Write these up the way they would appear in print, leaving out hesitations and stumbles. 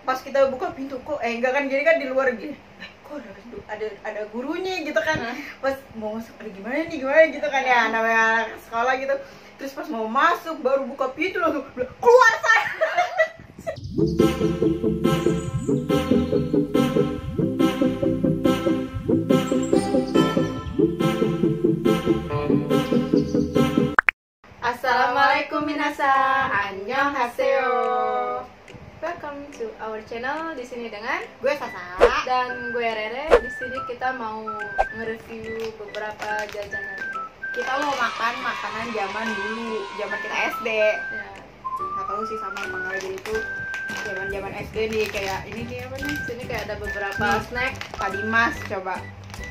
pas kita buka pintu kok enggak kan, jadi kan di luar gini, kok ada gurunya gitu kan. Pas mau masuk gimana nih gitu kan ya, namanya anak sekolah gitu. Terus pas mau masuk baru buka pintu langsung keluar saya. Assalamualaikum minasa, annyeonghaseyo. Welcome to our channel. Di sini dengan Gue Sasa dan gue Rere. Di sini kita mau nge-review beberapa jajanan. Kita mau makan makanan zaman dulu, zaman kita SD. Ya, Nggak tahu sih sama apa nggak, jadi itu zaman SD nih, kayak ini kayak apa nih? di sini kayak ada beberapa snack. Padimas coba.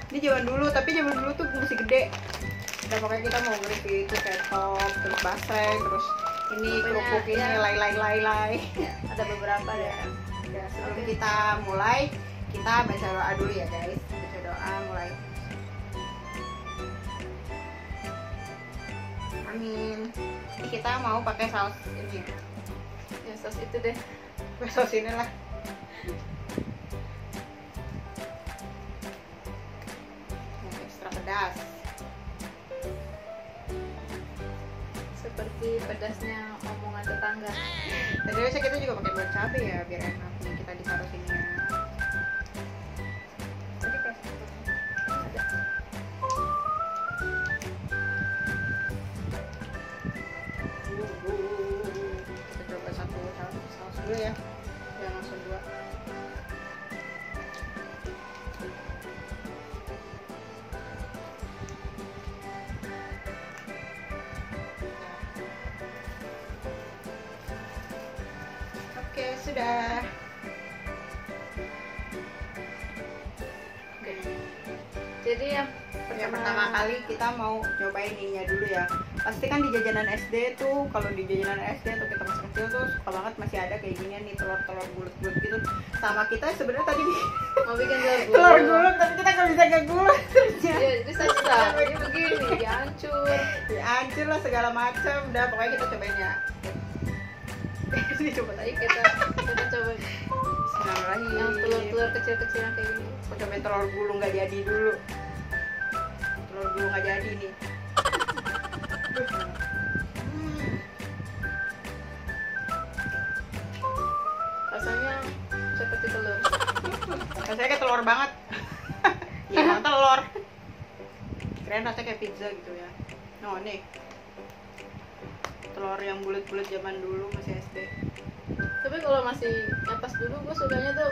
Ini zaman dulu, tapi zaman dulu tuh masih gede. Dan pokoknya kita mau nge-review itu ketok, terus basreng, terus ini Pokoknya, kerupuk ini, ya. lai. Ya, ada beberapa deh. Ya, sebelum Oke. kita mulai, kita baca doa dulu ya guys. Baca doa mulai. Amin. Ini kita mau pakai saus ini. Ya, saus itu deh. Saus ini lah. Yang ekstra pedas. Seperti pedasnya omongan tetangga. Tadi biasa kita juga pakai bawang cabai ya, biar enak. Ini kita ditaruh sini ya. Tadi pas Ada. kita coba satu saus dulu ya, jangan langsung dua. Oke, sudah. Oke. Jadi yang Pertama kali kita mau cobain ininya dulu ya. Pasti kan di jajanan SD tuh, kalau di jajanan SD atau kita masih kecil tuh suka banget masih ada kayak ginian nih, telur bulat-bulat gitu. Sama kita sebenarnya tadi mau bikin telur telur gulung, tapi kita nggak bisa ngegulung. Ya, jadi susah. Jadi begini, dihancur. Hancur lah segala macam. Udah pokoknya kita cobain ya. Ini coba Tadi tadi. kita coba Bismillahirrahmanirrahim. yang telur kecil-kecil yang kayak gini. Aku cobain telur gulung nggak jadi dulu. Telur gulung nggak jadi nih. Rasanya seperti telur. Rasanya kayak telur banget. Iya, emang telur. Keren rasanya kayak pizza gitu ya. No, nih. Telur yang bulat-bulat zaman dulu masih SD. Tapi kalau masih yang pas dulu gue sukanya tuh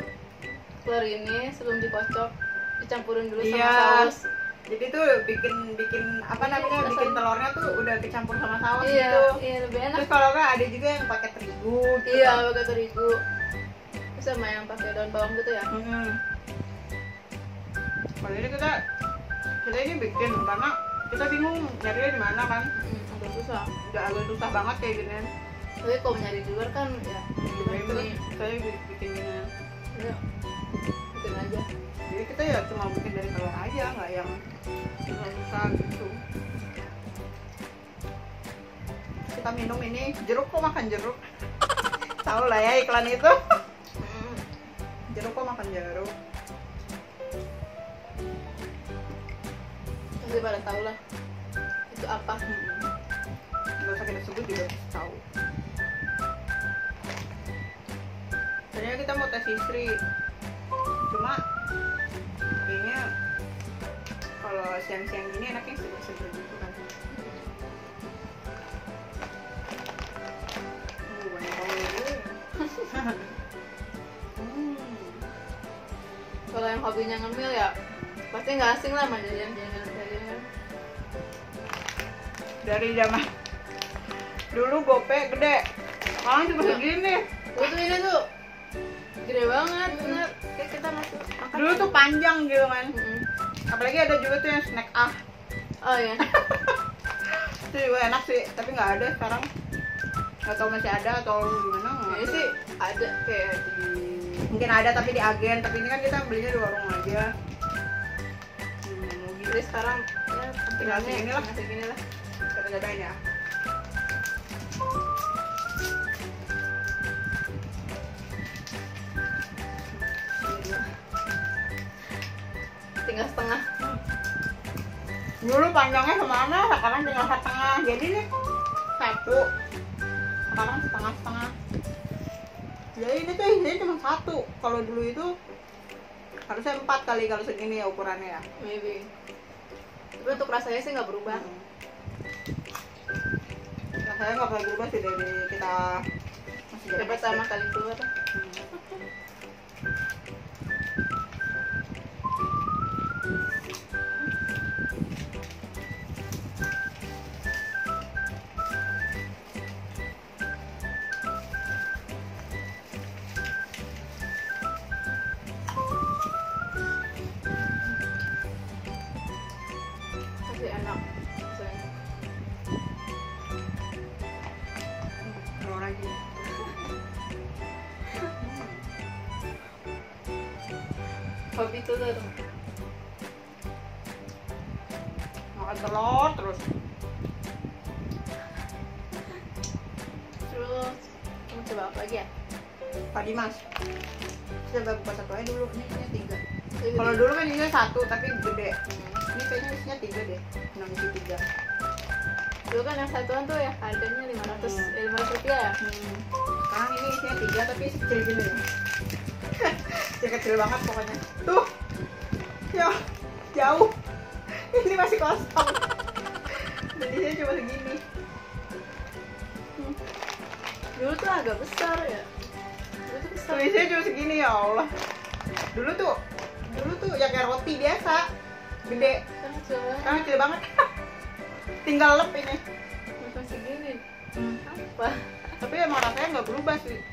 telur ini sebelum dikocok dicampurin dulu sama Iya. saus. Jadi tuh bikin apa namanya? Bikin Rasanya- telurnya tuh udah kecampur sama saus Iya, gitu. iya lebih enak. Terus kalau nggak ada juga yang pakai terigu gitu. Iya, pakai terigu. Terus sama yang pakai daun bawang gitu ya. Kalau ini kita ini bikin karena kita bingung nyarinya di mana kan. Agak susah. Udah agak susah banget kayak gini. Tapi kalau nyari di luar kan ya Ini saya bikin gini. ya, bikin aja. Jadi kita ya cuma bikin dari telur aja, nggak yang susah gitu. Kita minum ini jeruk, kok makan jeruk. Tahu lah ya iklan itu. Jeruk kok makan jeruk. Pasti pada tahu lah itu apa. Nggak usah kita sebut juga tahu. Tadinya kita mau tes istri, cuma kayaknya kalau siang-siang gini enaknya seger-seger gitu kan. Banyak banget. Kalau yang hobinya ngemil ya pasti nggak asing lah sama jajan-jajan kan. Dari zaman dulu gope gede, sekarang cuma segini. Tuh ini tuh gede banget, bener. Kayak kita masuk makan. Dulu tuh panjang gitu kan. Mm-mm. Apalagi ada juga tuh yang snack Oh ya. itu juga enak sih, tapi nggak ada sekarang. Nggak tahu masih ada atau gimana. Ini sih ada kayak di Mungkin ada tapi di agen, tapi ini kan kita belinya di warung aja. jadi sekarang ya Tinggal segini lah. segini lah. Kita cobain ya. tinggal setengah. Dulu panjangnya kemana, sekarang tinggal setengah. Jadi nih satu, sekarang setengah-setengah. Jadi ini tuh isinya cuma satu. Kalau dulu itu harusnya 4 kali kalau segini ya ukurannya ya. Maybe. Tapi untuk rasanya sih nggak berubah. Rasanya nggak pernah berubah sih dari kita masih jadi Pertama kali keluar. Masih enak. Rasanya. Mau lagi. Hobi tuh tuh. Makan telur terus. Terus kamu coba apa lagi ya? Pak Dimas. Coba buka satu aja dulu. Ini isinya 3. Ini Kalau gede. dulu kan isinya 1 tapi gede. Ini kayaknya isinya 3 deh. 6 isi 3. Dulu kan yang satuan tuh ya harganya 500 rupiah ya. Sekarang ini isinya 3 tapi kecil gini ya. Kecil banget pokoknya. Tuh. Ya, jauh. Ini masih kosong. Dan isinya cuma segini. Dulu tuh agak besar ya. Dulu tuh besar. Tuh isinya cuma segini ya Allah. Dulu tuh ya kayak roti biasa. Gede. Kan kecil banget. Sekarang kecil banget. Tinggal lep ini. Masih gini. Apa? Tapi emang rasanya nggak berubah sih.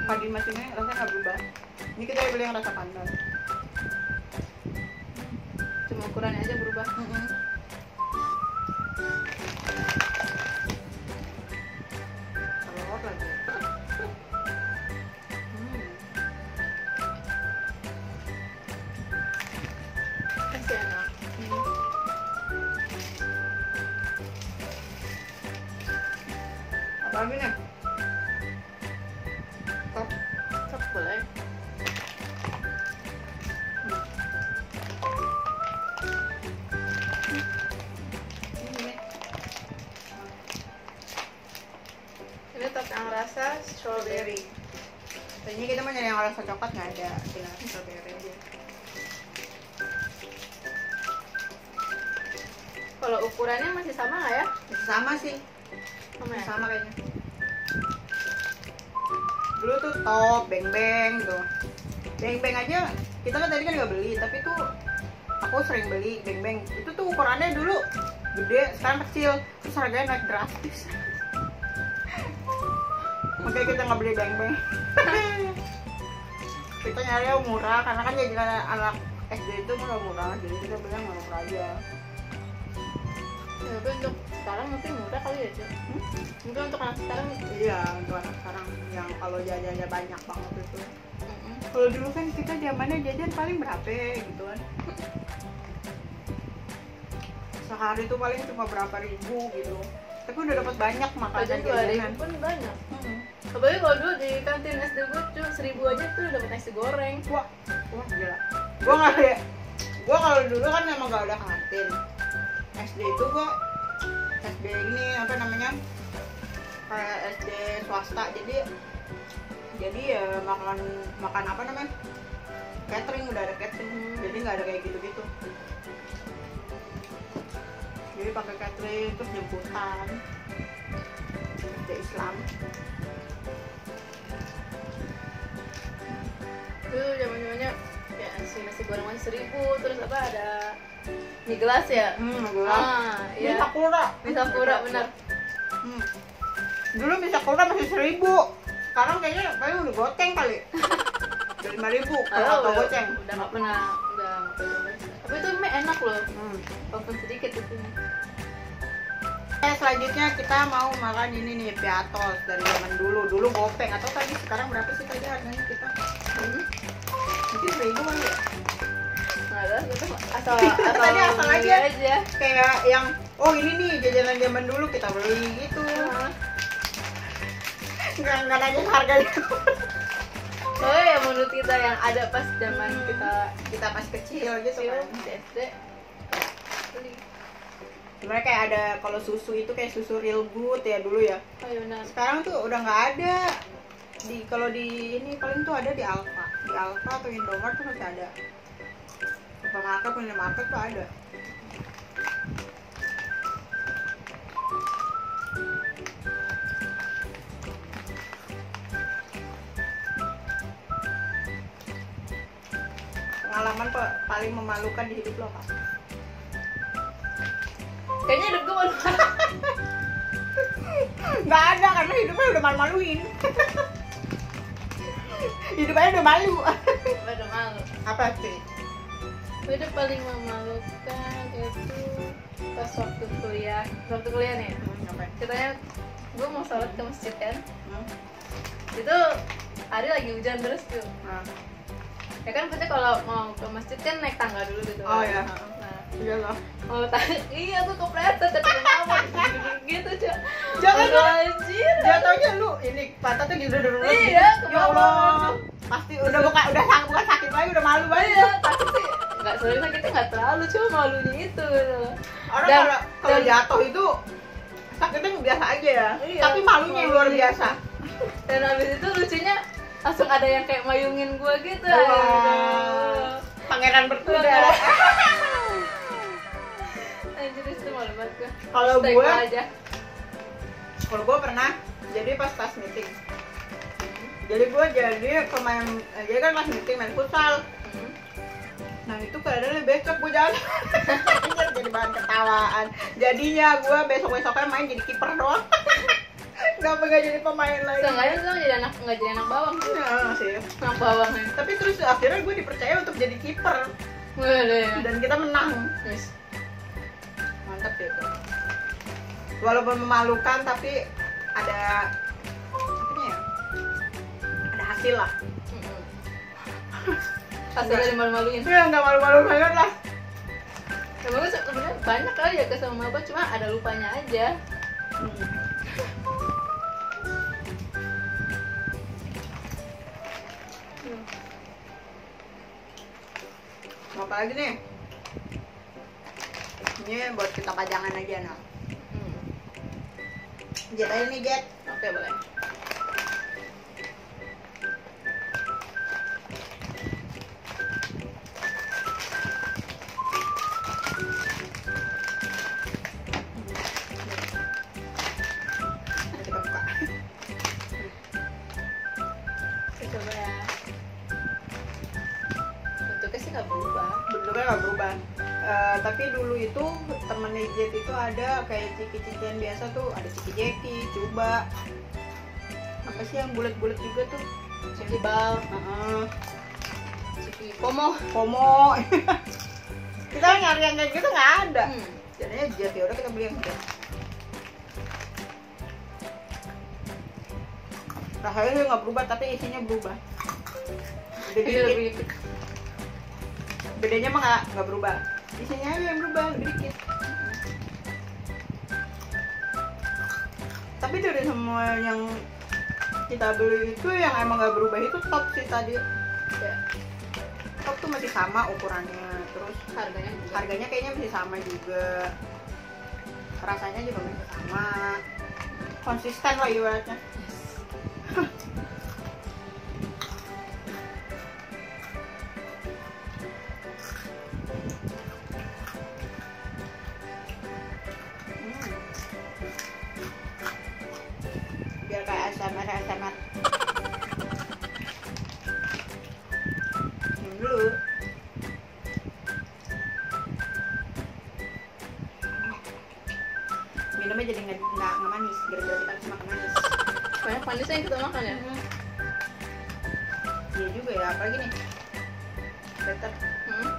Pak Dimas ini rasanya nggak berubah. Ini kita beli yang rasa pandan. Cuma ukurannya aja berubah. Telur lagi. Masih enak. Apa lagi nih? Kop. Cok boleh. Ini. Ini top yang rasa strawberry. Tadinya kita mau nyari yang rasa coklat nggak ada, tinggal strawberry aja. Kalau ukurannya masih sama nggak ya? Masih sama sih, Sama ya? sama kayaknya. Dulu tuh top, beng-beng tuh. Beng-beng aja, kita kan tadi kan nggak beli, tapi tuh aku sering beli beng-beng. Itu tuh ukurannya dulu gede, sekarang kecil, terus harganya naik drastis. Makanya kita nggak beli beng-beng. Kita nyari yang murah, karena kan jadi anak SD itu murah-murah, jadi kita beli yang murah aja. Ya, tapi untuk sekarang mungkin murah kali ya, Cok. Mungkin untuk anak sekarang. Iya, untuk anak sekarang yang kalau jajannya banyak banget itu. Kalau dulu kan kita zamannya jajan paling berapa gitu kan. Sehari tuh paling cuma berapa ribu gitu. Tapi udah dapat banyak makanan Jajan jajanan. 2.000 pun banyak. Apalagi kalau dulu di kantin SD gue cuma 1.000 aja tuh udah dapat nasi goreng. Wah gila. Gua nggak ada. Gua kalau dulu kan emang nggak ada kantin. SD itu gua SD ini apa namanya? Kayak SD swasta. Jadi ya makan apa namanya? Catering, udah ada catering. Jadi nggak ada kayak gitu-gitu. Jadi pakai catering terus jemputan. SD Islam. Dulu zaman-zamannya ya nasi goreng aja 1.000, terus apa ada mie gelas ya? Gelas. Iya. Mie Sakura. Mie Sakura benar. Dulu mie Sakura masih 1.000. Sekarang kayaknya udah goceng kali. Udah 5.000 kalau Udah goceng. udah nggak pernah coba. Tapi itu mie enak loh, walaupun sedikit itu. Selanjutnya kita mau makan ini nih, piatos dari zaman dulu. Dulu gopeng atau tadi sekarang berapa sih tadi harganya kita? Mungkin 1.000 kali ya? Nggak ada, gitu. Asal Tadi asal beli aja. Kayak yang oh ini nih jajanan zaman dulu kita beli gitu. Nggak nanya harganya. soalnya ya menurut kita yang ada pas zaman kita pas kecil gitu kecil kan. di SD beli. Sebenarnya kayak ada kalau susu itu kayak susu Real Good ya dulu ya. Oh iya benar. Sekarang tuh udah nggak ada. Kalau di ini paling tuh ada di Alfa. Di Alfa atau Indomaret tuh masih ada. Supermarket, minimarket tuh ada. Pengalaman paling memalukan di hidup lo apa? Kayaknya hidup gue malu. Nggak ada karena hidupnya udah malu-maluin. Hidupnya udah malu. Udah malu. Apa sih? Hidup paling memalukan itu pas waktu kuliah. Waktu kuliah nih. Ngapain? Ceritanya gue mau sholat ke masjid kan. Hmm? Itu hari lagi hujan terus tuh. Nah. Ya kan kita kalau mau ke masjid kan naik tangga dulu gitu. Oh kan. iya. Nah, Iya loh. mau tanya, iya tuh kepleset tapi kenapa gitu Cak. Jangan dong. Anjir. Jatuhnya lu ini pantatnya gitu dulu. Iya, ke Ya bawah. Allah. Pasti udah bukan sakit lagi, udah malu banget. Iya, tapi sih nggak sering sakitnya nggak terlalu, cuma malunya itu gitu. Orang Dan- kalau dan- jatuh itu sakitnya biasa aja ya. Iya, Tapi malunya yang luar malunya. biasa. Dan habis itu lucunya langsung ada yang kayak mayungin gue gitu. Wah. Pangeran berkuda. Anjir itu malu banget gue. Kalau Stay gue aja. Kalau gue pernah jadi pas meeting. Jadi gue jadi pemain, jadi kan pas meeting main futsal. Hmm. Nah itu keadaannya besok gue jalan. Anjir, jadi bahan ketawaan. Jadinya gue besok-besoknya main jadi kiper doang. Nggak jadi pemain lagi. Seenggaknya tuh nggak jadi anak bawang sih. Nah, sih. Anak bawang ya. Tapi terus akhirnya gue dipercaya untuk jadi kiper Waduh. dan kita menang. Yes. Mantap deh itu. Walaupun memalukan tapi ada apa ya? Ada hasil lah. Hasilnya dimalu-maluin. Ya nggak malu-malu banget lah. Emang gue sebenarnya banyak kali ya kesel sama abah, cuma ada lupanya aja. Mau apa lagi nih? Ini buat kita pajangan aja nah. Jet aja nih Jet. Oke boleh. Mari kita buka. Saya coba ya. Bentuknya sih nggak berubah. Bentuknya nggak berubah. Tapi dulu itu temennya Jet itu ada kayak ciki-cikian biasa tuh, ada ciki jeki, coba apa sih yang bulat-bulat juga tuh? Ciki bal, Heeh. ciki pomo. Pomo. Kita nyari yang kayak gitu nggak ada. Hmm. Jadinya Jet, ya udah kita beli yang Jet. Rasanya sih nggak berubah tapi isinya berubah. Gede Ini lebih dikit. Bedanya mah nggak berubah. Isinya aja yang berubah lebih dikit. Tapi dari semua yang kita beli itu yang emang nggak berubah itu top sih tadi. ya. Top tuh masih sama ukurannya, terus Harganya juga. harganya kayaknya masih sama juga, rasanya juga masih sama, konsisten lah ibaratnya. Biar kayak ASMR. Dulu minumnya jadi nggak manis, gara-gara kita habis makan manis. Banyak manisnya yang kita makan ya. Iya juga ya, apalagi nih better Hmm.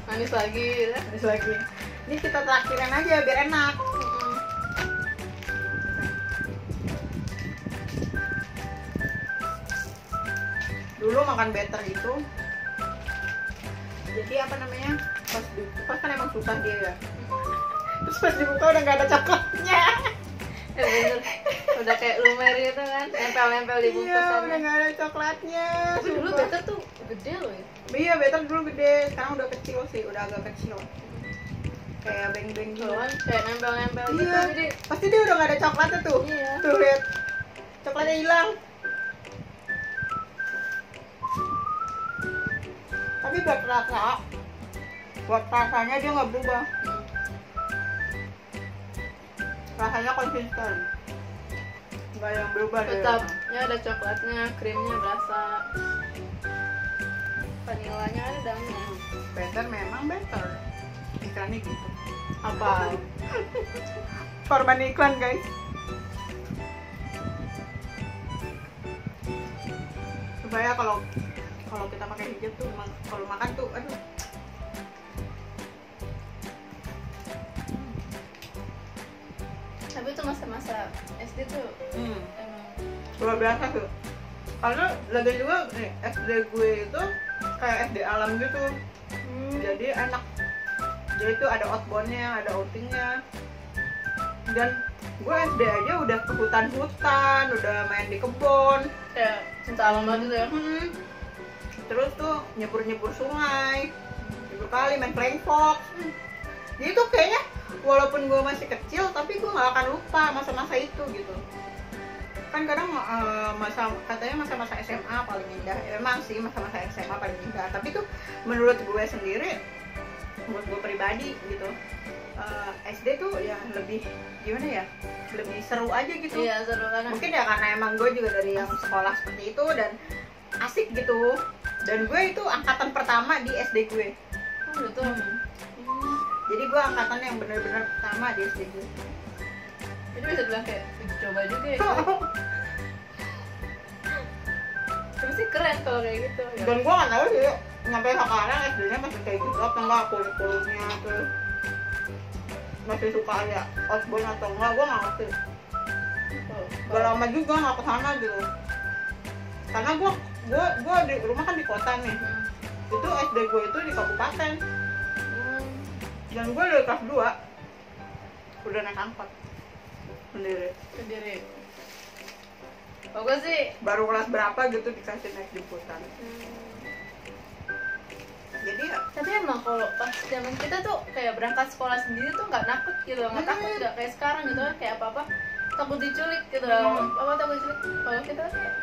Manis lagi. Ya. manis lagi. Ini kita traktirin aja biar enak. Hmm. Dulu makan better itu jadi apa namanya, pas kan emang susah dia ya, terus pas dibuka udah nggak ada coklatnya. Bener. Udah kayak lumer gitu kan, nempel-nempel di Iya, udah bungkusannya. nggak ada coklatnya. Tapi dulu sumpah. better tuh gede loh ya. Iya, better dulu gede, sekarang udah kecil sih, udah agak kecil. Kayak beng-beng gitu. Tuh kan kayak nempel-nempel gitu, Iya, jadi pasti dia udah nggak ada coklatnya tuh. Iya. Tuh lihat, coklatnya hilang. Tapi buat rasanya dia nggak berubah. Rasanya konsisten, nggak yang berubah dari tetap rasanya. ya ada coklatnya, krimnya berasa, vanilanya ada dalamnya. Better memang better. Iklannya gitu. Apa? Korban iklan guys. Supaya kalau kita pakai hijab tuh kalau makan tuh aduh. Tapi itu masa-masa SD tuh emang Luar biasa tuh. Karena lagi juga nih SD gue itu kayak SD alam gitu. Jadi enak. Jadi itu ada outboundnya, ada outingnya. Dan gue SD aja udah ke hutan-hutan, udah main di kebun. kayak cinta alam banget gitu ya. Terus tuh nyebur sungai, nyebur kali, main flying fox. Jadi tuh kayaknya walaupun gue masih kecil, tapi gue gak akan lupa masa-masa itu gitu. Kan kadang katanya masa-masa SMA paling indah. Emang sih masa-masa SMA paling indah. Tapi tuh menurut gue sendiri, buat gue pribadi gitu, SD tuh ya lebih gimana ya, lebih seru aja gitu. Iya seru karena Mungkin ya karena emang gue juga dari yang sekolah seperti itu dan asik gitu. Dan gue itu angkatan pertama di SD gue. gitu. Jadi gue angkatan yang benar-benar pertama di SD gue. Jadi bisa bilang kayak coba juga ya. Tapi sih keren kalau kayak gitu. Ya. Dan gue nggak tahu sih sampai sekarang SD-nya masih kayak gitu apa enggak, kulit-kulitnya tuh masih suka ya outbound atau enggak, gue nggak ngerti. Gak lama juga nggak kesana gitu. Karena gue di rumah kan di kota nih. Itu SD gue itu di kabupaten. Dan gue dari kelas 2 udah naik angkot sendiri. Oh gue sih Baru kelas berapa gitu dikasih naik jemputan. Jadi ya tapi emang kalau pas zaman kita tuh kayak berangkat sekolah sendiri tuh nggak nakut gitu, nggak takut nggak kayak sekarang gitu kan, kayak apa takut diculik gitu, apa takut diculik. Kalau kita kayak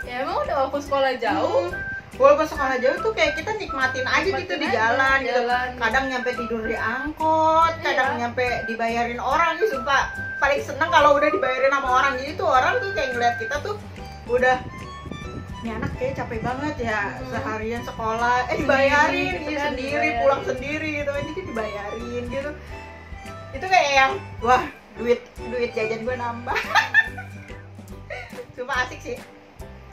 ya emang udah walaupun sekolah jauh, walaupun sekolah jauh tuh kayak kita nikmatin aja gitu di jalan gitu. jalan. Kadang nyampe tidur di angkot, kadang nyampe dibayarin orang nih, sumpah paling seneng kalau udah dibayarin sama orang. Jadi tuh orang tuh kayak ngeliat kita tuh udah, ini anak kayak capek banget ya seharian sekolah, dibayarin Gitu dia kan, sendiri, dibayarin. pulang sendiri gitu aja dibayarin gitu. Itu kayak yang wah, duit jajan gue nambah. Sumpah asik sih.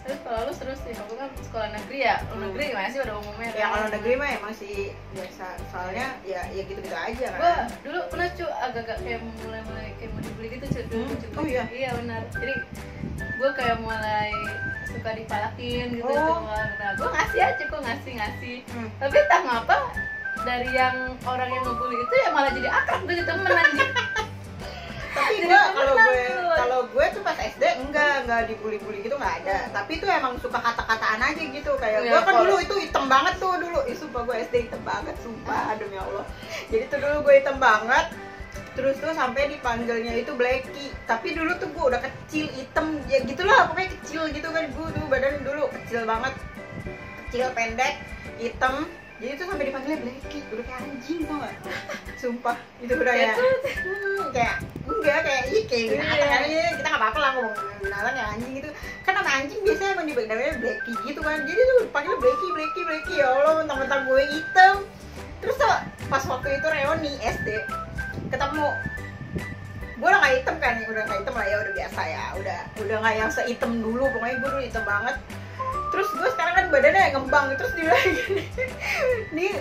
Terus kalau lu seru sih, aku kan sekolah negeri ya, negeri gimana sih pada umumnya Ya kan? kalau negeri mah emang sih biasa, soalnya ya gitu-gitu aja kan. Gua dulu pernah agak-agak kayak mulai kayak mau dibeli gitu dulu. Oh iya? Iya benar. Jadi gue kayak mulai suka dipalakin gitu Oh. Nah gue ngasih aja, gue ngasih. Tapi entah ngapa dari yang orang yang ngebully itu ya malah jadi akrab gitu, temen anjing. Tapi Jadi gue temenan kalau gue tuh pas SD enggak dibully-bully gitu, nggak ada. Tapi itu emang suka kata-kataan aja gitu. Kayak Iya, gue kan kalau- dulu itu hitam banget tuh dulu. Sumpah gue SD hitam banget, sumpah demi Allah. Jadi tuh dulu gue hitam banget. Terus tuh sampai dipanggilnya itu Blacky. Tapi dulu tuh gue udah kecil, hitam, ya gitulah pokoknya kecil gitu kan. Gue tuh badan dulu kecil banget, kecil pendek, hitam. Jadi tuh sampai dipanggilnya Blacky, udah kayak anjing tau gak? Sumpah, itu udah ya kayak enggak kayak kayak binatang aja, kita nggak apa-apa lah ngomong binatang ya anjing gitu. Kan nama anjing biasanya emang namanya Blacky gitu kan. Jadi tuh panggilnya Blacky, ya Allah, mentang-mentang gue hitam. Terus tuh pas waktu itu reuni SD ketemu, gue udah nggak hitam kan, udah nggak hitam lah ya, udah biasa ya, udah nggak yang sehitam dulu, pokoknya gue dulu hitam banget. Terus gue sekarang kan badannya ngembang, terus dia bilang gini, nih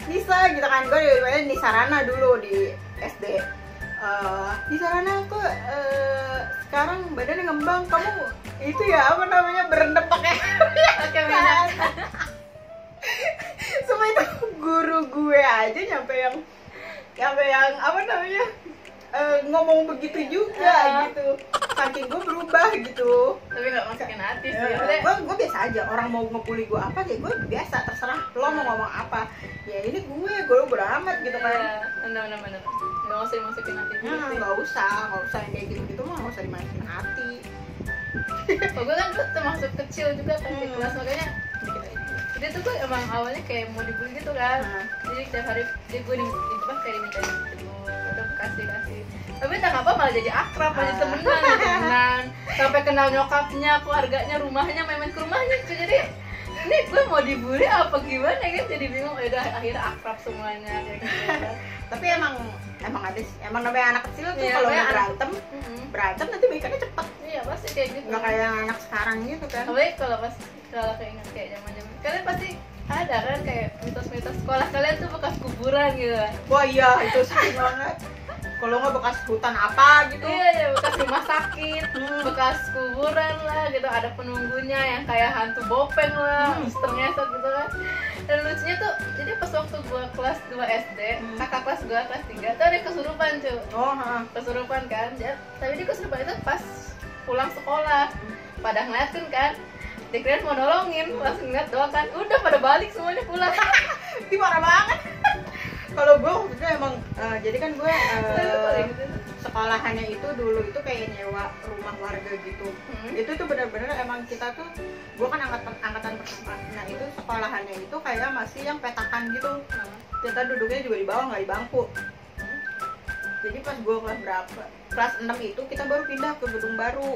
Nisa gitu kan, gue namanya Nisarana dulu di SD. Nisarana kok sekarang badannya ngembang, kamu itu ya apa namanya berendam pakai minyak. Semua itu guru gue aja nyampe yang apa namanya ngomong begitu juga gitu. saking gue berubah gitu. Tapi nggak masukin hati sih. Ya, Maksudnya, gue biasa aja, orang mau ngebully gue apa ya gue biasa, terserah lo mau ngomong apa, ya ini gue udah amat gitu kan. iya, bener. Nggak usah dimasukin hati dulu Nah, sih. nggak usah yang kayak gitu mah nggak usah dimasukin hati. Oh, gue kan dulu termasuk kecil juga kan di kelas, makanya jadi tuh gue emang awalnya kayak mau dibully gitu kan. Jadi tiap hari dia gue kayak diminta udah kasih. Tapi entah kenapa malah jadi akrab, malah jadi temenan, sampai kenal nyokapnya, keluarganya, rumahnya, main ke rumahnya. Jadi ini gue mau dibully apa gimana kan, jadi bingung. Udah akhirnya akrab semuanya kayak gitu. Tapi emang ada sih, emang namanya anak kecil tuh Iya, kalau namanya udah berantem nanti baikannya cepet, Iya pasti kayak gitu. nggak kayak anak sekarang gitu kan. Apalagi kalau keinget kayak zaman kalian pasti ada kan kayak mitos-mitos sekolah kalian tuh bekas kuburan gitu kan. Wah iya, itu sering banget. Kalau nggak bekas hutan apa gitu. Iya, bekas rumah sakit, bekas kuburan lah gitu, ada penunggunya yang kayak hantu bopeng lah, ngesot gitu kan. Dan lucunya tuh, jadi pas waktu gua kelas 2 SD, kakak kelas gua kelas 3 tuh ada kesurupan cuy. Kesurupan kan, tapi dia kesurupan itu pas pulang sekolah. Pada ngeliatin kan, dikirain mau nolongin, pas ngeliat doang kan, udah pada balik semuanya pulang. Ini marah banget. Kalau gue waktu itu emang, jadi kan gue sekolahannya itu dulu itu kayak nyewa rumah warga gitu. Itu tuh benar-benar emang kita tuh, gue kan angkatan pertama. Nah itu sekolahannya itu kayak masih yang petakan gitu. Kita duduknya juga di bawah, nggak di bangku. Jadi pas gue kelas berapa? Kelas 6 itu kita baru pindah ke gedung baru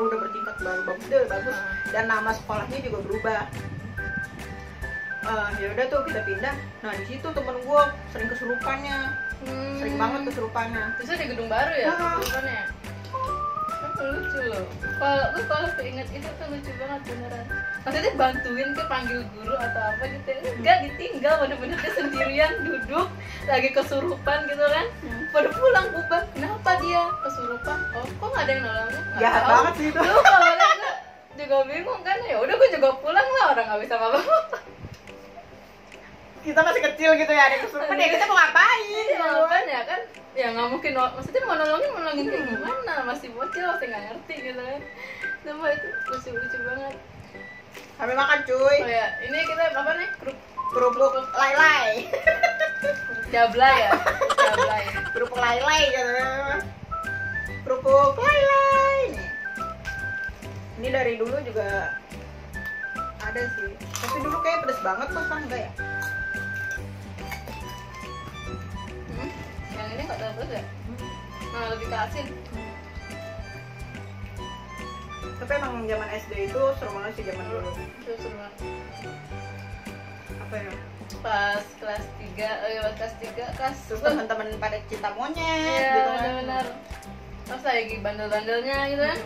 udah bertingkat, baru bagus. Dan nama sekolahnya juga berubah. Ya udah tuh kita pindah. Nah di situ temen gue sering kesurupannya, sering banget kesurupannya. Terus di gedung baru ya kesurupannya. Lucu loh. Kalau keinget itu tuh lucu banget beneran. Maksudnya bantuin ke panggil guru atau apa gitu, enggak, ditinggal bener-bener dia sendirian duduk lagi kesurupan gitu kan. Pada pulang bubar, kenapa dia kesurupan? Oh kok nggak ada yang nolongin? Jahat banget sih itu. Lu kalau juga bingung kan, ya udah gue juga pulang lah, orang nggak bisa apa-apa. Kita masih kecil gitu ya, ada kesurupan ya kita mau ngapain? Ya kan, ya nggak mungkin, maksudnya mau nolongin kayak gimana, masih bocil, masih nggak ngerti gitu kan. Nama itu lucu banget. Sampai makan cuy. Oh ya, ini kita apa nih? Kerupuk lay-lay. Jablay ya, jablay. Kerupuk lay-lay gitu. Kerupuk lay-lay nih. Ini dari dulu juga ada sih, tapi dulu kayak pedes banget tuh, kan enggak ya? Yang ini nggak terlalu pedes ya? Nah, lebih ke asin. Tapi emang zaman SD itu seru banget sih zaman dulu. Seru banget. Apa ya? Pas kelas 3, Terus teman-teman pada cinta monyet iya, gitu kan. benar. Terus lagi bandel-bandelnya gitu kan.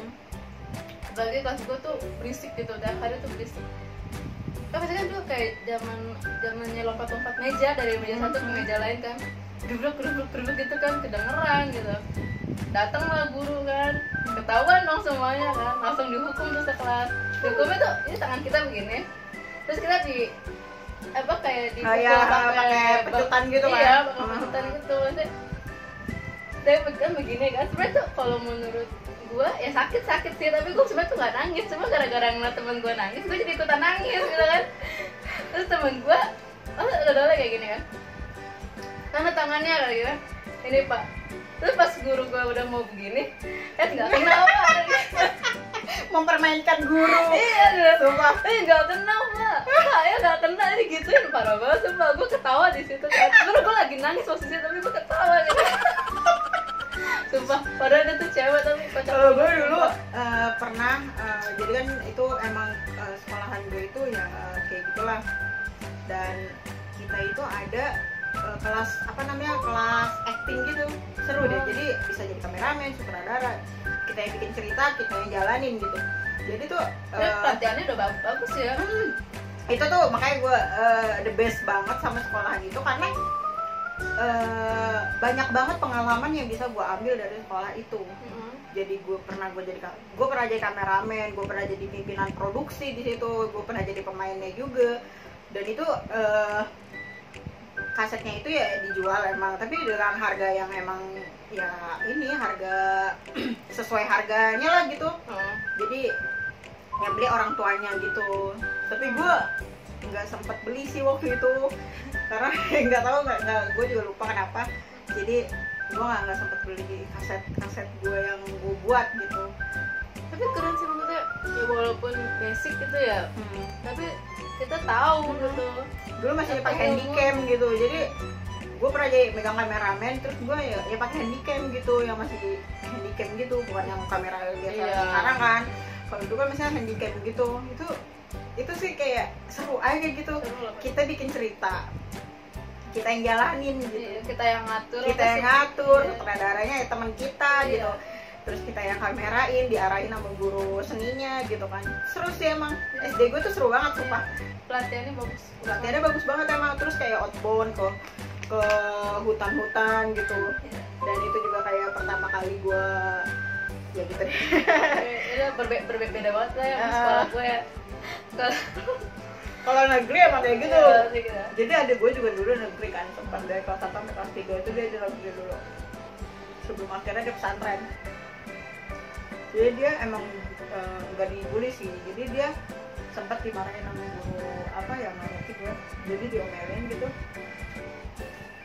Apalagi kelas gue tuh berisik gitu, tiap hari tuh berisik. Kan biasanya kan dulu kayak zamannya lompat-lompat meja dari meja satu ke meja lain kan. Gerubuk gitu kan, kedengeran gitu. Datanglah guru kan, ketahuan dong semuanya kan, langsung dihukum tuh sekelas. Dihukumnya tuh, ini tangan kita begini, terus kita di apa kayak pakai pecutan gitu kan? Iya, pakai pecutan gitu. Maksudnya, saya pecutan begini kan. Sebenarnya tuh kalau menurut gue ya sakit sih, tapi gue sebenarnya tuh nggak nangis, cuma gara-gara ngeliat temen gue nangis, gue jadi ikutan nangis gitu kan. Terus temen gue, udah kayak gini kan, tangannya kayak gitu, ini pak. Terus pas guru gue udah mau begini, nggak kena apa, mempermainkan guru. Iya, sumpah. Nggak kena pak, ya nggak kena, ini gituin parah banget, sumpah. Gue ketawa di situ kan, terus gue lagi nangis posisinya, tapi gue ketawa gitu. Sumpah, padahal dia tuh cewek tapi kocak. Kalau gue dulu pernah, jadi kan itu emang sekolahan gue itu ya kayak gitulah. Dan kita itu ada kelas apa namanya, kelas acting gitu, seru deh. Jadi bisa jadi kameramen, sutradara, kita yang bikin cerita, kita yang jalanin gitu. Jadi tuh pelatihannya udah bagus ya. Itu tuh makanya gue the best banget sama sekolahan itu, karena banyak banget pengalaman yang bisa gue ambil dari sekolah itu. Jadi gue pernah jadi kameramen, gue pernah jadi pimpinan produksi di situ, gue pernah jadi pemainnya juga. Dan itu kasetnya itu ya dijual emang, tapi dengan harga yang emang ya ini harga sesuai harganya lah gitu. Jadi yang beli orang tuanya gitu. Tapi gue nggak sempet beli sih waktu itu karena nggak tahu, nggak gue juga lupa kenapa. Jadi gue nggak sempet beli kaset gue yang gue buat gitu. Tapi keren sih maksudnya, ya walaupun basic gitu ya, tapi kita tahu gitu. Dulu masih pakai handycam gitu, jadi gue pernah jadi megang kameramen, terus gue ya pakai handycam gitu, yang masih handycam gitu, bukan yang kamera biasa sekarang kan. Kalau dulu kan misalnya handycam gitu, itu sih kayak seru aja gitu. Kita bikin cerita, kita yang jalanin gitu. Kita yang ngatur, sutradaranya ya teman kita gitu. Terus kita yang kamerain, diarahin sama guru seninya gitu kan. Seru sih emang. SD gue tuh seru banget sumpah. Pelatihannya bagus. Pelatihannya bagus banget emang. Terus kayak outbound ke hutan-hutan gitu. Dan itu juga kayak pertama kali gue ya gitu deh. Itu berbeda banget lah ya sekolah gue ya. Kalau negeri emang kayak gitu. Jadi adik gue juga dulu negeri kan, sempat dari kelas 1 sampai kelas 3 itu dia di negeri dulu. Sebelum akhirnya dia pesantren. Jadi dia emang nggak dibully sih. Jadi dia sempat dimarahin sama guru apa ya, ngerti gue. Jadi diomelin gitu.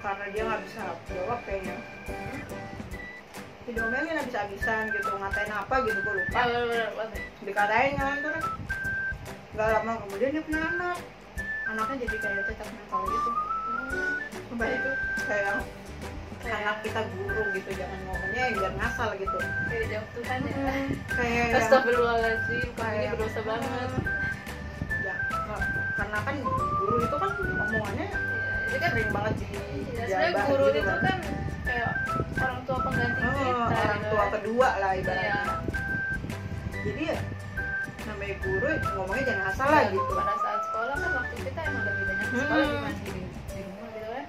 Karena dia nggak bisa jawab kayaknya. Diomelin habis-habisan gitu, ngatain apa gitu gue lupa. Dikatain kan terus. Gak lama kemudian dia punya anaknya jadi kayak cacat mental gitu. Sumpah itu kayak anak kita guru gitu, jangan ngomongnya biar ngasal gitu. Kayak jauh Tuhan ya. Kayak astagfirullahaladzim, kayak berdosa banget. Ya, karena kan guru itu kan omongannya itu kan sering banget sih. Sebenarnya guru gitu itu kan kayak orang tua pengganti kita. Orang tua kedua lah ibaratnya. Iya. Jadi ya namanya guru ngomongnya jangan asal lah gitu. Pada saat sekolah kan waktu kita emang lebih banyak sekolah dibanding di rumah gitu kan.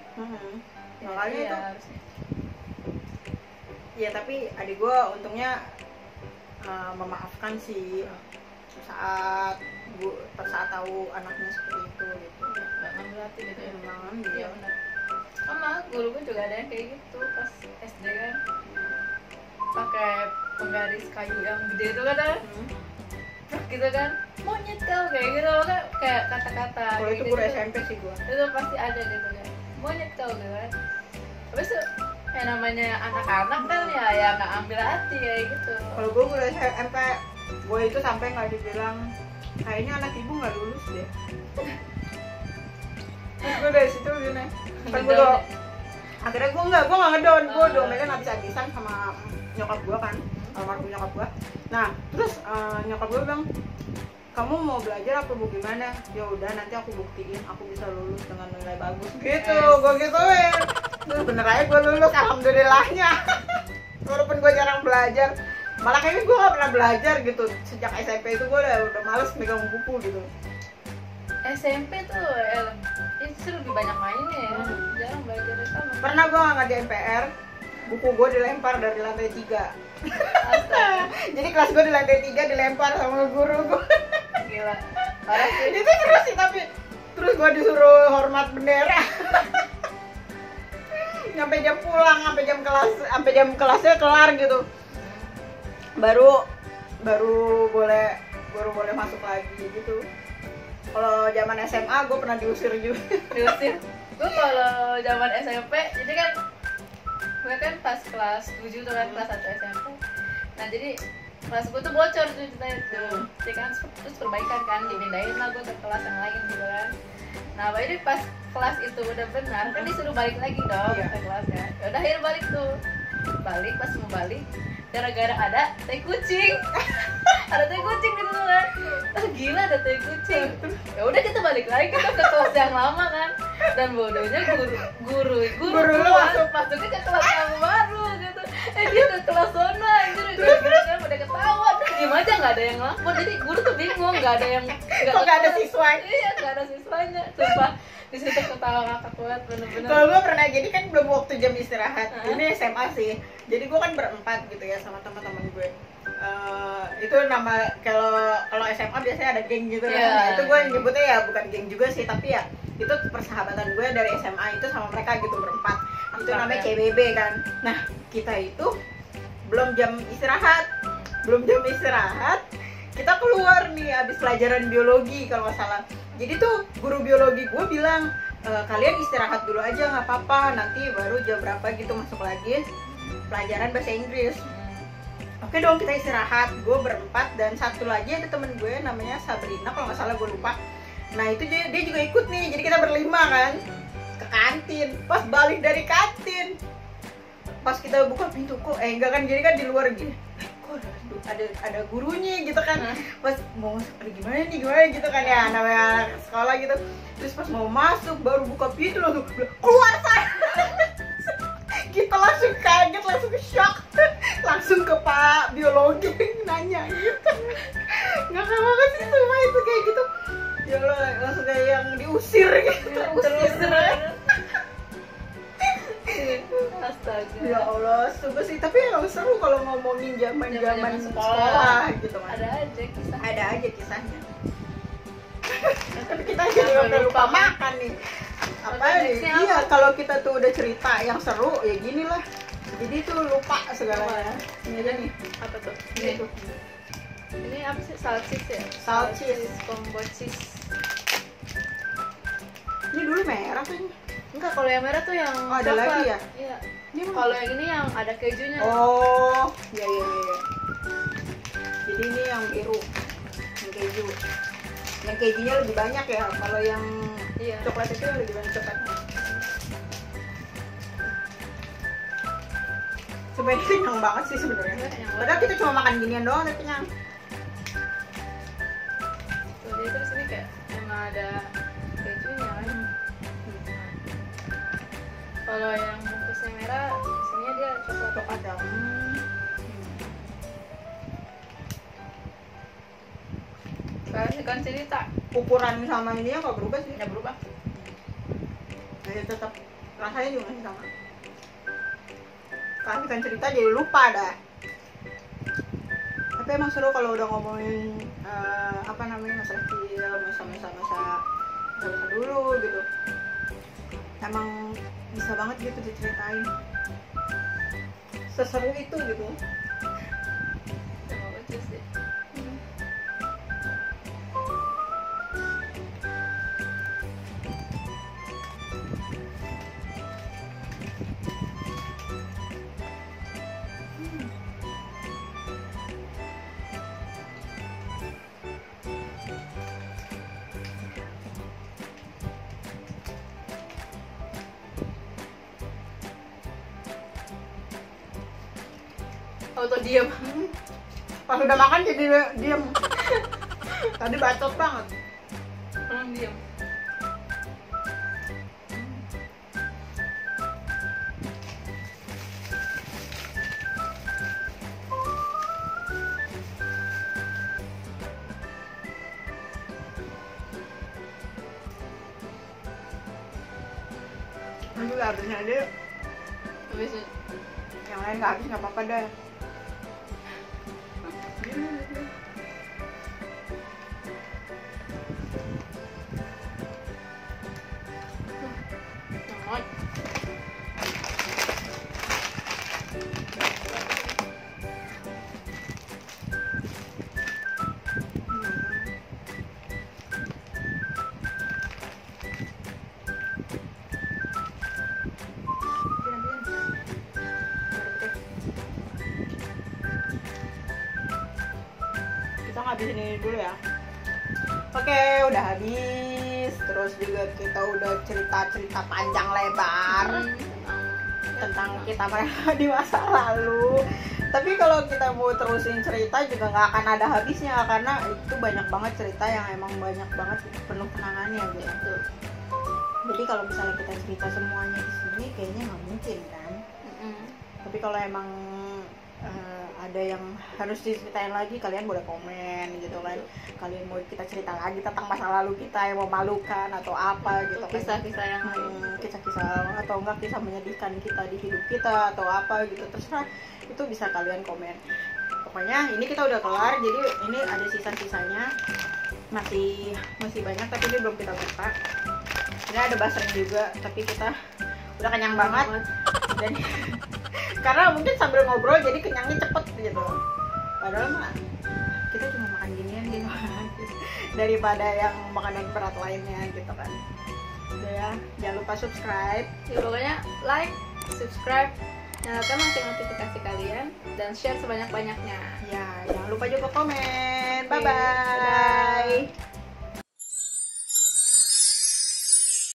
Makanya itu harusnya. Ya tapi adik gue untungnya memaafkan sih saat tahu anaknya seperti itu gitu. Nggak ngambil hati gitu ya. Iya benar. Sama guru gue juga ada yang kayak gitu pas SD kan. Pakai penggaris kayu yang gede itu kan. Gitu kan, monyet kau kayak gitu kan, kayak kata-kata. Kalau itu gitu, guru SMP sih gue. itu pasti ada gitu kan, monyet kau gitu kan. Habis itu kayak namanya anak-anak kan ya nggak ambil hati kayak gitu. Kalau gue guru SMP, gue itu sampai nggak dibilang kayaknya anak ibu nggak lulus deh. Terus gue dari situ gini, kan gue akhirnya gue nggak ngedown, gue domelin habis-habisan sama nyokap gue kan, almarhum nyokap gue. Nah terus nyokap gue bilang, kamu mau belajar apa mau gimana? Ya udah nanti aku buktiin aku bisa lulus dengan nilai bagus gitu. Gue gituin. Terus bener aja gue lulus, alhamdulillahnya. Walaupun gue jarang belajar, malah kayaknya gue gak pernah belajar gitu. Sejak SMP itu gue udah males megang buku gitu. SMP tuh itu lebih banyak mainnya ya, jarang belajar sama. Pernah gue ngerjain PR, buku gue dilempar dari lantai 3. Jadi kelas gue di lantai 3 dilempar sama guru gue. Gila, parah sih. Itu terus sih, tapi terus gue disuruh hormat bendera. Sampai jam pulang, sampai jam kelasnya kelar gitu. Baru boleh masuk lagi gitu. Kalau zaman SMA gue pernah diusir juga. Diusir. Gue kalau zaman SMP, jadi kan gue kan pas kelas 7 tuh kan, kelas 1 SMP. Nah jadi kelas gue tuh bocor tuh ceritanya tuh. Jadi kan terus perbaikan kan, dipindahin lah gue ke kelas yang lain gitu kan. Nah jadi pas kelas itu udah benar kan disuruh balik lagi dong ke kelasnya. Ya udah akhirnya balik tuh. Balik pas mau balik gara-gara ada tai kucing. Ada tai kucing gitu kan. Gila ada tai kucing. Ya udah kita balik lagi ke kelas yang lama kan. Dan bodohnya guru masuknya ke kelas yang baru gitu. Dia ke kelas zona anjir. Gara-gara pada ketawa. Diem aja enggak ada yang lapor. Jadi guru tuh bingung, enggak ada yang enggak ada siswa. Iya, enggak ada siswanya. Sumpah di situ ketawa ngakak banget bener-bener. Kalau gue pernah, jadi kan belum waktu jam istirahat. Ini SMA sih. Jadi gue kan berempat gitu ya sama teman-teman gue. itu nama kalau SMA biasanya ada geng gitu kan. Iya. Nah, itu gue nyebutnya ya bukan geng juga sih, tapi ya itu persahabatan gue dari SMA itu sama mereka gitu berempat. Itu Akrab, namanya ya. CBB kan. Nah, kita itu belum jam istirahat, kita keluar nih abis pelajaran biologi kalau nggak salah. Jadi tuh guru biologi gue bilang, kalian istirahat dulu aja nggak apa-apa, nanti baru jam berapa gitu masuk lagi pelajaran bahasa Inggris. Oke dong, kita istirahat. Gue berempat dan satu lagi ada temen gue namanya Sabrina kalau nggak salah, gue lupa. Nah itu dia juga ikut nih, jadi kita berlima kan ke kantin. Pas balik dari kantin, pas kita buka pintu kok enggak kan, jadi kan di luar gini, kok ada gurunya gitu kan. Pas mau masuk gimana gitu kan ya, namanya sekolah gitu. Terus pas mau masuk baru buka pintu langsung keluar sana. Kita langsung kaget, langsung shock, langsung ke Pak Biologi nanya gitu. Nggak banget sih semua itu kayak gitu. Ya Allah, langsung kayak yang diusir gitu. Terusir. Astaga. Ya Allah, sumpah sih. Tapi emang seru kalau ngomongin zaman sekolah gitu kan. Ada aja kisahnya. Tapi kita jadi udah lupa makan nih. Apa nih? Iya, kalau kita tuh udah cerita yang seru ya gini lah. Jadi tuh lupa segalanya. Ini aja nih. Apa tuh? Ini tuh. Ini apa sih? Salsis ya? Salsis. Kombosis. Ini dulu merah kayaknya. Enggak, kalau yang merah tuh yang Oh, ada coklat. lagi ya? Iya. Ini mana? Kalau yang ini yang ada kejunya. Oh, iya. Jadi ini yang biru, yang keju. Yang kejunya lebih banyak ya. Kalau yang Iya. coklat itu lebih banyak coklatnya. Sebenarnya kenyang banget sih sebenarnya. Iya, kenyang banget. Padahal kita cuma makan ginian doang tapi kenyang. Tuh, dia terus ini kayak emang ada kejunya kan. Kalau yang bungkusnya merah, sini dia coklat. Coklat ya. Kasih kan cerita. Ukuran sama ini ya nggak berubah sih. Nggak berubah. Jadi tetap rasanya juga masih sama. Kasihkan cerita jadi lupa dah. Tapi emang seru kalau udah ngomongin apa namanya masa kecil, masa dulu gitu. Emang bisa banget gitu diceritain. Seseru itu gitu. Emang lucu sih. Auto diam. Pas udah makan jadi diem. Tadi bacot banget. Orang diam. Nanti habisnya dia, Habis itu yang lain nggak habis nggak apa-apa dah. ngemot. Kita ngabisin ini dulu ya. Oke, udah habis. Terus juga kita udah cerita-cerita panjang lebar tentang kita pernah di masa lalu. Tapi kalau kita mau terusin cerita juga nggak akan ada habisnya, karena itu banyak banget cerita yang emang banyak banget penuh kenangannya gitu. Jadi kalau misalnya kita cerita semuanya di sini kayaknya nggak mungkin kan. Tapi kalau emang ada yang harus diceritain lagi, kalian boleh komen gitu kan. Kalian mau kita cerita lagi tentang masa lalu kita yang memalukan atau apa gitu kan. Kisah-kisah yang lain. Kisah-kisah atau enggak kisah menyedihkan kita di hidup kita atau apa gitu, terserah. Itu bisa kalian komen. pokoknya ini kita udah kelar, jadi ini ada sisa-sisanya, masih banyak tapi ini belum kita buka. Ini ada basreng juga, tapi kita udah kenyang banget. Dan karena mungkin sambil ngobrol jadi kenyangnya cepet gitu. Padahal mah kita cuma makan ginian gitu kan, daripada yang makanan berat lainnya gitu kan. Udah ya, jangan lupa subscribe. Ya, pokoknya like, subscribe, nyalakan lonceng notifikasi kalian, dan share sebanyak-banyaknya. Ya, jangan lupa juga komen. Oke, Bye bye.